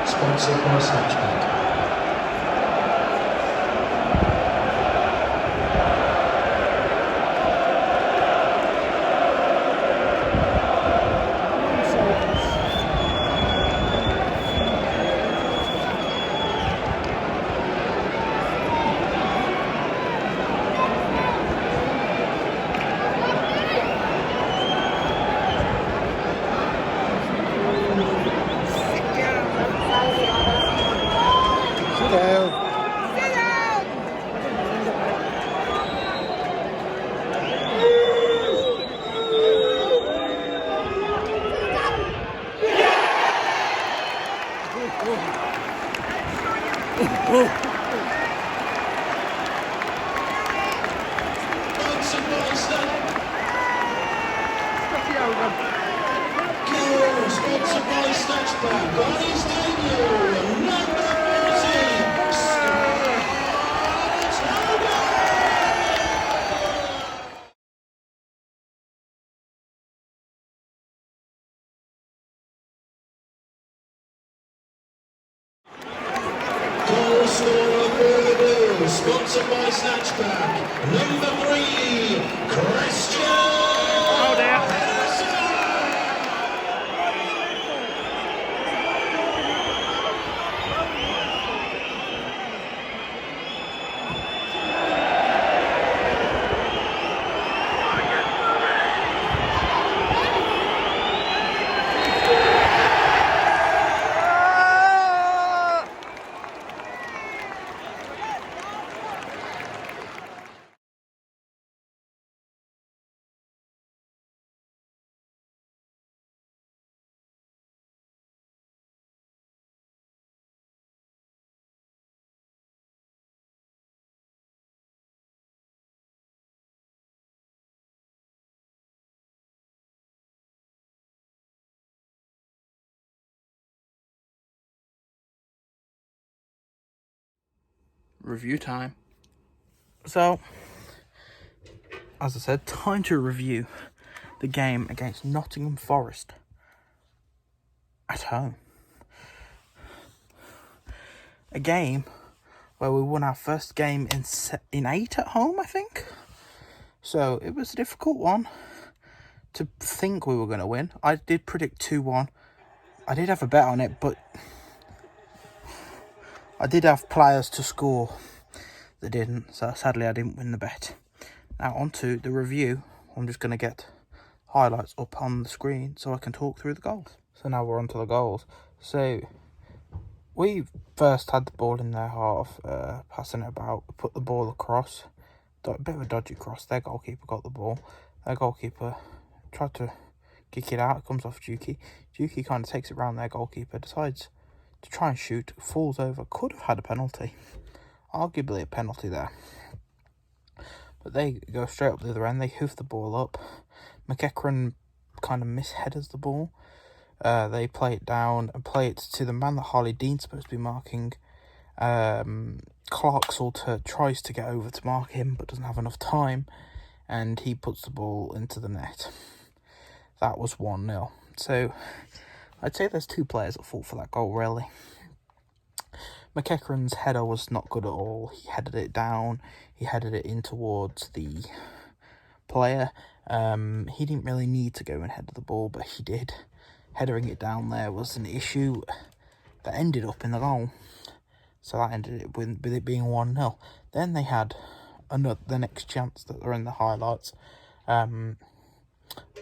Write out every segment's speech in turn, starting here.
Sponsored by Snatchback. Sponsored by Snatchback on his debut, number 40, scorer for the Blues, sponsored by Snatchback, number 3, Christian. Oh dear. Review time. So, as I said, time to review the game against Nottingham Forest at home. A game where we won our first game in 8 at home, I think. So it was a difficult one to think we were going to win. I did predict 2-1. I did have a bet on it, but I did have players to score that didn't. So sadly, I didn't win the bet. Now on to the review. I'm just going to get highlights up on the screen so I can talk through the goals. So now we're on to the goals. So we first had the ball in their half, passing it about, put the ball across. A bit of a dodgy cross. Their goalkeeper got the ball. Their goalkeeper tried to kick it out. It comes off Juki. Juki kind of takes it round their goalkeeper, decides to try and shoot, falls over. Could have had a penalty. Arguably a penalty there. But they go straight up the other end. They hoof the ball up. McEachran kind of misheaders the ball. They play it down and play it to the man that Harley Dean's supposed to be marking. Clark Salter tries to get over to mark him but doesn't have enough time, and he puts the ball into the net. That was 1-0. So I'd say there's 2 players at fault for that goal, really. McEachran's header was not good at all. He headed it down. He headed it in towards the player. He didn't really need to go and head the ball, but he did. Headering it down there was an issue that ended up in the goal. So that ended it with it being 1-0. Then they had the next chance that are in the highlights. When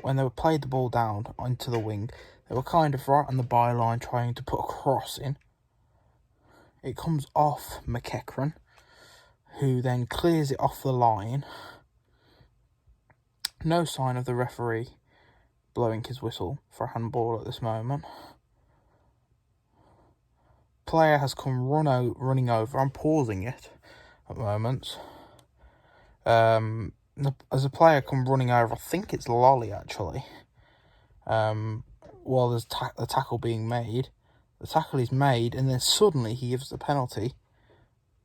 they played the ball down onto the wing, they were kind of right on the byline trying to put a cross in. It comes off McEachran, who then clears it off the line. No sign of the referee blowing his whistle for a handball at this moment. Player has come running over. I'm pausing it at the moment. As a player come running over, I think it's Lolly actually. While there's the tackle being made. The tackle is made, and then suddenly he gives the penalty,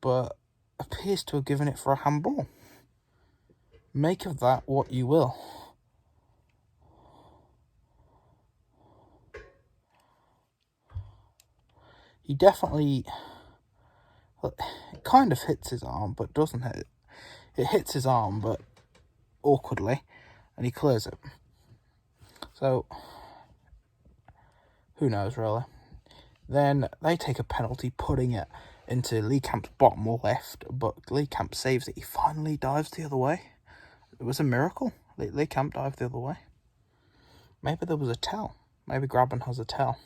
but appears to have given it for a handball. Make of that what you will. he definitely, it kind of hits his arm, but doesn't hit it. It hits his arm, but awkwardly, and he clears it. So, who knows, really. Then they take a penalty, putting it into Lee Camp's bottom left, but Lee Camp saves it. He finally dives the other way. It was a miracle. Lee Camp dived the other way. Maybe there was a tell. Maybe Grabban has a tell.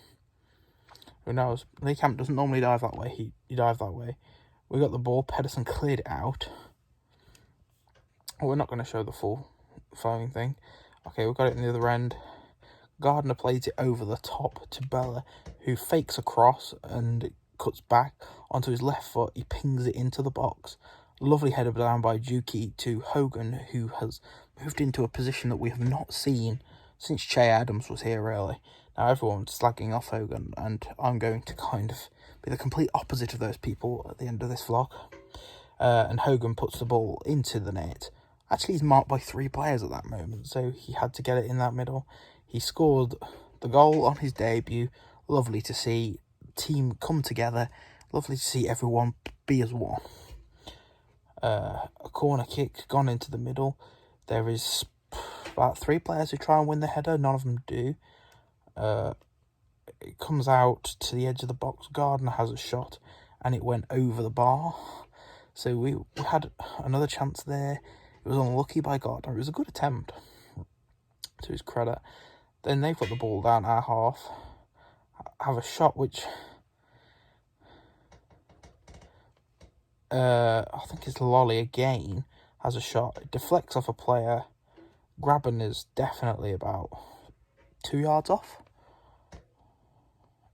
Who knows? Lee Camp doesn't normally dive that way. He dived that way. We got the ball. Pedersen cleared it out. We're not going to show the full flowing thing. Okay, we've got it in the other end. Gardner plays it over the top to Bella, who fakes across and cuts back onto his left foot. He pings it into the box. Lovely header down by Juki to Hogan, who has moved into a position that we have not seen since Che Adams was here, really. Now, everyone's slagging off Hogan, and I'm going to kind of be the complete opposite of those people at the end of this vlog. And Hogan puts the ball into the net. Actually, he's marked by 3 players at that moment, so he had to get it in that middle. He scored the goal on his debut. Lovely to see the team come together. Lovely to see everyone be as one. A corner kick gone into the middle. There is about 3 players who try and win the header. None of them do. It comes out to the edge of the box. Gardner has a shot, and it went over the bar. So we had another chance there. It was unlucky by Gardner. It was a good attempt, to his credit. Then they put the ball down our half. Have a shot which I think it's Lolly again has a shot. It deflects off a player. Grabban is definitely about 2 yards off.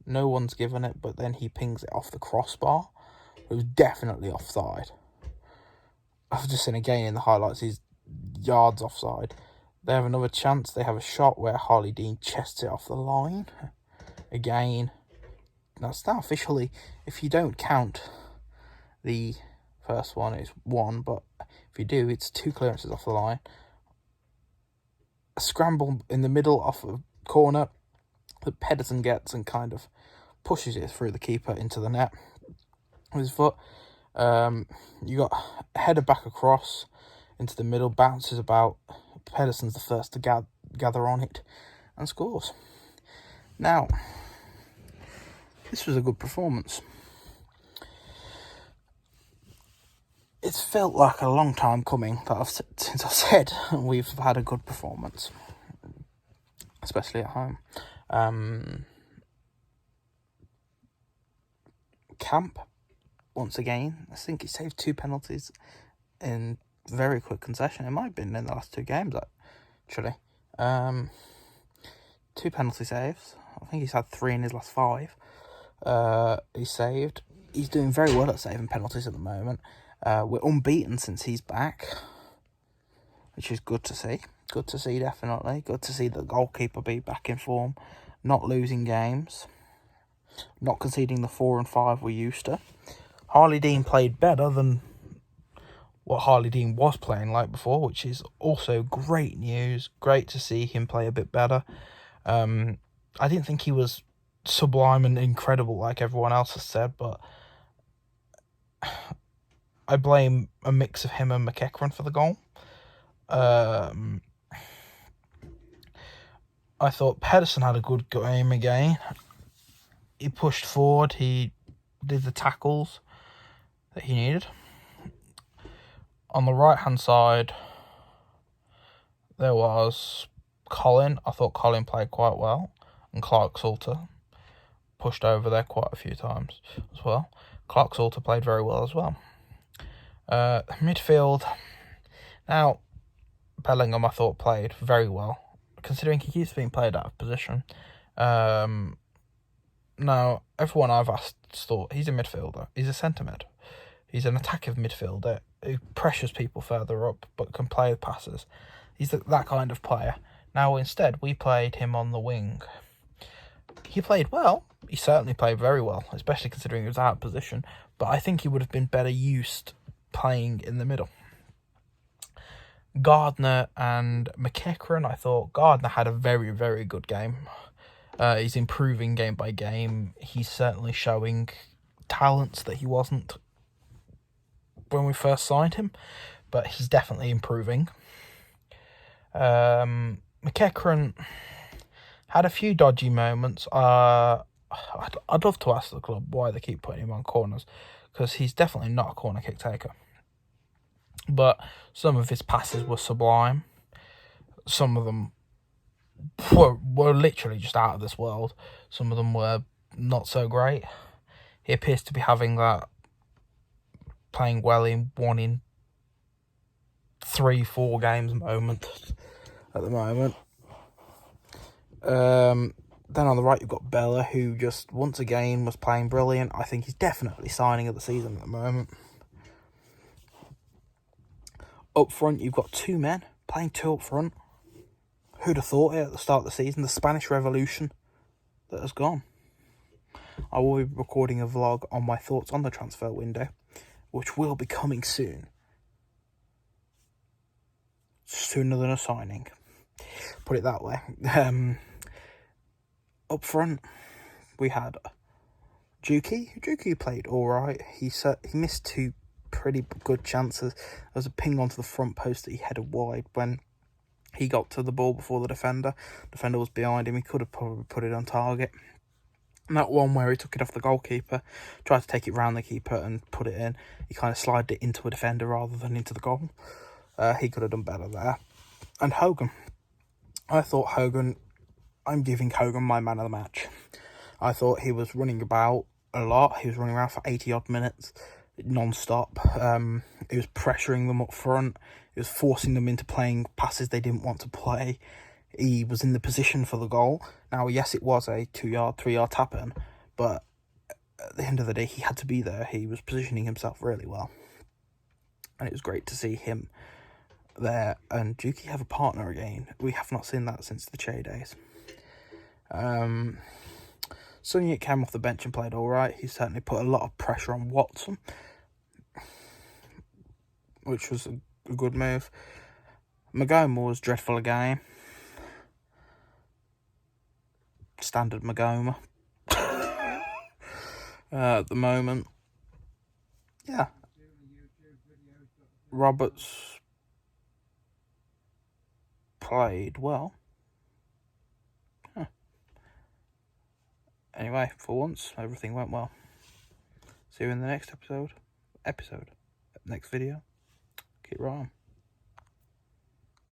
No one's given it, but then he pings it off the crossbar. It was definitely offside. I've just seen again in the highlights, he's yards offside. They have another chance. They have a shot where Harley Dean chests it off the line. Again, that's now officially, if you don't count the first one, it's 1, but if you do, it's 2 clearances off the line. A scramble in the middle off a corner that Pedersen gets and kind of pushes it through the keeper into the net with his foot. You got a header back across into the middle, bounces about. Pedersen's the first to gather on it and scores. Now, this was a good performance. It's felt like a long time coming since I've said we've had a good performance, especially at home. Camp, once again, I think he saved 2 penalties in very quick concession. It might have been in the last 2 games, actually. 2 penalty saves. I think he's had 3 in his last 5. He saved. He's doing very well at saving penalties at the moment. We're unbeaten since he's back, which is good to see. Good to see, definitely. Good to see the goalkeeper be back in form, not losing games, not conceding the 4 and 5 we used to. Harley Dean played better than what Harley Dean was playing like before, which is also great news. Great to see him play a bit better. I didn't think he was sublime and incredible like everyone else has said, but I blame a mix of him and McEachran for the goal. I thought Pedersen had a good game again. He pushed forward. He did the tackles that he needed. On the right-hand side, there was Colin. I thought Colin played quite well. And Clark Salter pushed over there quite a few times as well. Clark Salter played very well as well. Midfield. Now, Bellingham, I thought, played very well, considering he keeps being played out of position. Now, everyone I've asked thought he's a midfielder. He's a centre mid. He's an attacking midfielder who pressures people further up but can play passes. He's that kind of player. Now, instead, we played him on the wing. He played well. He certainly played very well, especially considering he was out of position. But I think he would have been better used playing in the middle. Gardner and McEachran, I thought Gardner had a very, very good game. He's improving game by game. He's certainly showing talents that he wasn't when we first signed him, but he's definitely improving. McEachran had a few dodgy moments. I'd love to ask the club why they keep putting him on corners, because he's definitely not a corner kick taker. But some of his passes were sublime. Some of them were literally just out of this world. Some of them were not so great. He appears to be having that playing well in 1 in 3-4 games moment at the moment. Then on the right, you've got Bella, who just once again was playing brilliant. I think he's definitely signing of the season at the moment. Up front, you've got 2 men playing 2 up front. Who'd have thought it at the start of the season? The Spanish Revolution that has gone. I will be recording a vlog on my thoughts on the transfer window, which will be coming soon. Sooner than a signing. Put it that way. Up front, we had Juki. Juki played all right. He missed 2 pretty good chances. There was a ping onto the front post that he headed wide when he got to the ball before the defender. The defender was behind him. He could have probably put it on target. And that one where he took it off the goalkeeper, tried to take it round the keeper and put it in. He kind of slided it into a defender rather than into the goal. He could have done better there. And Hogan. I thought Hogan... I'm giving Hogan my man of the match. I thought he was running about a lot. He was running around for 80-odd minutes, non-stop. He was pressuring them up front. He was forcing them into playing passes they didn't want to play. He was in the position for the goal. Now, yes, it was a 2-yard, 3-yard tap-in, but at the end of the day, he had to be there. He was positioning himself really well. And it was great to see him there. And Juki have a partner again. We have not seen that since the Che days. Sunyik came off the bench and played all right. He certainly put a lot of pressure on Watson, which was a good move. Magoma was dreadful again. Standard Magoma. At the moment. Yeah. Roberts played well. Anyway, for once, everything went well. See you in the next episode. Next video. Keep right on.